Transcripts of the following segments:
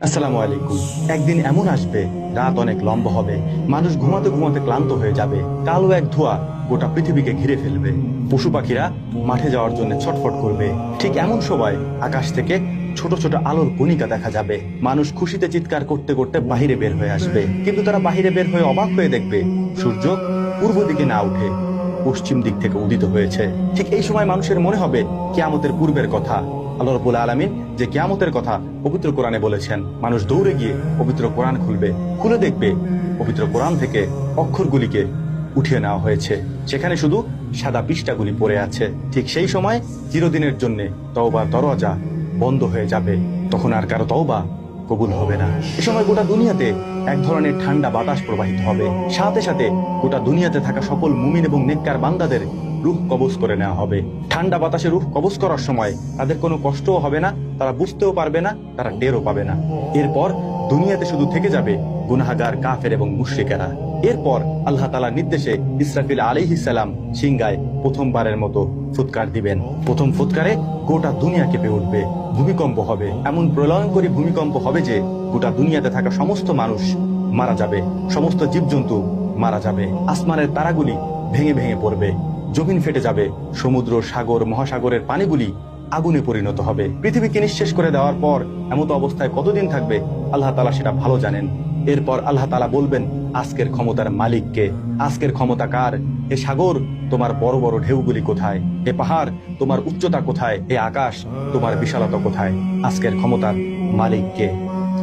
আসসালামু আলাইকুম। একদিন এমন আসবে, রাত অনেক লম্বা হবে, মানুষ ঘুমাতে ঘুমাতে ক্লান্ত হয়ে যাবে, কালো এক ধোঁয়া গোটা পৃথিবীকে ঘিরে ফেলবে, পশু পাখিরা মাঠে যাওয়ার জন্য ছটফট করবে। ঠিক এমন সময় আকাশ থেকে ছোট ছোট আলোর কণিকা দেখা যাবে। মানুষ খুশিতে চিৎকার করতে করতে বাহিরে বের হয়ে আসবে, কিন্তু তারা বাহিরে বের হয়ে অবাক হয়ে দেখবে সূর্য পূর্ব দিকে না উঠে পশ্চিম দিক থেকে উদিত হয়েছে। ঠিক এই সময় মানুষের মনে হবে কিয়ামতের পূর্বের কথা। আল্লাহ রাব্বুল আলামিন যে কিয়ামতের কথা পবিত্র কোরআনে বলেছেন, মানুষ দৌড়ে গিয়ে পবিত্র কোরআন খুলে দেখবে পবিত্র কোরআন থেকে অক্ষরগুলিকে উঠিয়ে নেওয়া হয়েছে, সেখানে শুধু সাদা পৃষ্ঠাগুলি পড়ে আছে। ঠিক সেই সময় চিরদিনের জন্য তওবার দরজা বন্ধ হয়ে যাবে, তখন আর কারো তওবা কবুল হবে না। এ সময় গোটা দুনিয়াতে এক ধরনের ঠান্ডা বাতাস প্রবাহিত হবে, সাথে সাথে গোটা দুনিয়াতে থাকা সকল মুমিন এবং নেককার বান্দাদের রূহ কবজ করে নেওয়া হবে। ঠান্ডা বাতাসে রূহ কবজ করার সময় তাদের কোনো কষ্টও হবে না, তারা বুঝতেও পারবে না, তারা টেরও পাবে না। এরপর দুনিয়াতে শুধু থেকে যাবে গুনাহগার, কাফের এবং মুশরিকেরা। এরপর আল্লাহ তাআলার নির্দেশে ইসরাফিল আলাইহিস সালাম সিংহায় প্রথমবারের মতো ফুৎকার দিবেন। প্রথম ফুৎকারে গোটা দুনিয়া কেঁপে উঠবে, ভূমিকম্প হবে, এমন প্রলয়ঙ্করী ভূমিকম্প হবে যে গোটা দুনিয়াতে থাকা সমস্ত মানুষ মারা যাবে, সমস্ত জীবজন্তু মারা যাবে, আসমানের তারাগুলি ভেঙে ভেঙে পড়বে, জমিন ফেটে যাবে, সমুদ্র, সাগর, মহাসাগরের পানিগুলি আগুনে পরিণত হবে। পৃথিবীকে নিঃশেষ করে দেওয়ার পর এমতো অবস্থায় কতদিন থাকবে আল্লাহ তাআলা সেটা ভালো জানেন। এরপর আল্লাহ তাআলা বলবেন, আজকের ক্ষমতার মালিককে? আজকের ক্ষমতা কার? এ সাগর, তোমার বড় বড় ঢেউগুলি কোথায়? এ পাহাড়, তোমার উচ্চতা কোথায়? এ আকাশ, তোমার বিশালতা কোথায়? আজকের ক্ষমতার মালিককে?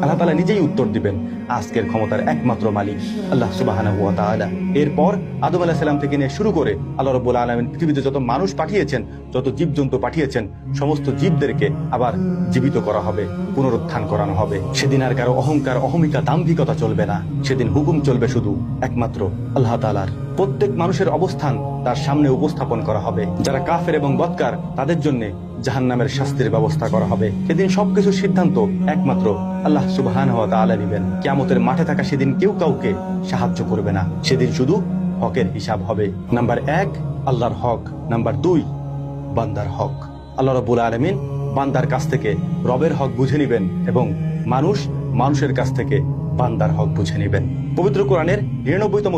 আল্লাহ তাআলা নিজেই উত্তর দিবেন, আজকের ক্ষমতার একমাত্র মালিক আল্লাহ সুবহানাহু ওয়া তাআলা। এরপর আদম আলাইহিস সালাম থেকে নিয়ে শুরু করে আল্লাহ রাব্বুল আলামিন পৃথিবীতে যত মানুষ পাঠিয়েছেন, যত জীবজন্তু পাঠিয়েছেন, সমস্ত জীবদেরকে আবার জীবিত করা হবে, পুনরুত্থান করানো হবে। সেদিন আর কারো অহংকার, অহমিকা, দাম্ভিকতা চলবে না। সেদিন হুকুম চলবে শুধু একমাত্র আল্লাহ তাআলার। প্রত্যেক মানুষের অবস্থান তার সামনে উপস্থাপন করা হবে। যারা কাফের এবং বদকার তাদের জন্য জাহান্নামের শাস্তির ব্যবস্থা করা হবে। সেদিন সবকিছুর সিদ্ধান্ত একমাত্র আল্লাহ সুবহানাহু ওয়া তাআলা নেবেন। কিয়ামতের মাঠে থাকা সেদিন কেউ কাউকে সাহায্য করবে না। সেদিন শুধু হকের হিসাব হবে। নাম্বার 1 আল্লাহর হক, নাম্বার 2 বান্দার হক। আল্লাহ রাব্বুল আলামিন বান্দার কাছ থেকে রবের হক বুঝে নেবেন এবং মানুষের কাছ থেকে বান্দার হক বুঝে নেবেন। পবিত্র কোরআনের 99তম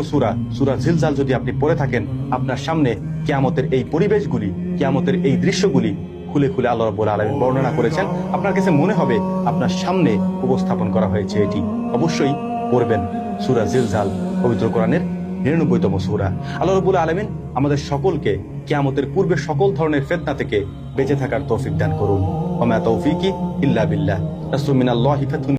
সূরা জিলজাল যদি আপনি পড়ে থাকেন, আপনার সামনে কিয়ামতের এই পরিবেশগুলি, কিয়ামতের এই দৃশ্যগুলি খুলে খুলে আল্লাহ রাব্বুল আলামিন বর্ণনা করেছেন। আপনার কাছে মনে হবে আপনার সামনে উপস্থাপন করা হয়েছে এটি। অবশ্যই পড়বেন সূরা জিলজাল, পবিত্র কোরআনের 99তম সূরা। আল্লাহ রাব্বুল আলামিন আমাদের সকলকে কিয়ামতের পূর্বে সকল ধরনের ফিতনা থেকে বেঁচে থাকার তৌফিক দান করুন। ওয়া মা তৌফিকি ইল্লা বিল্লাহ। নাসরুম মিনাল্লাহি ফাতহুন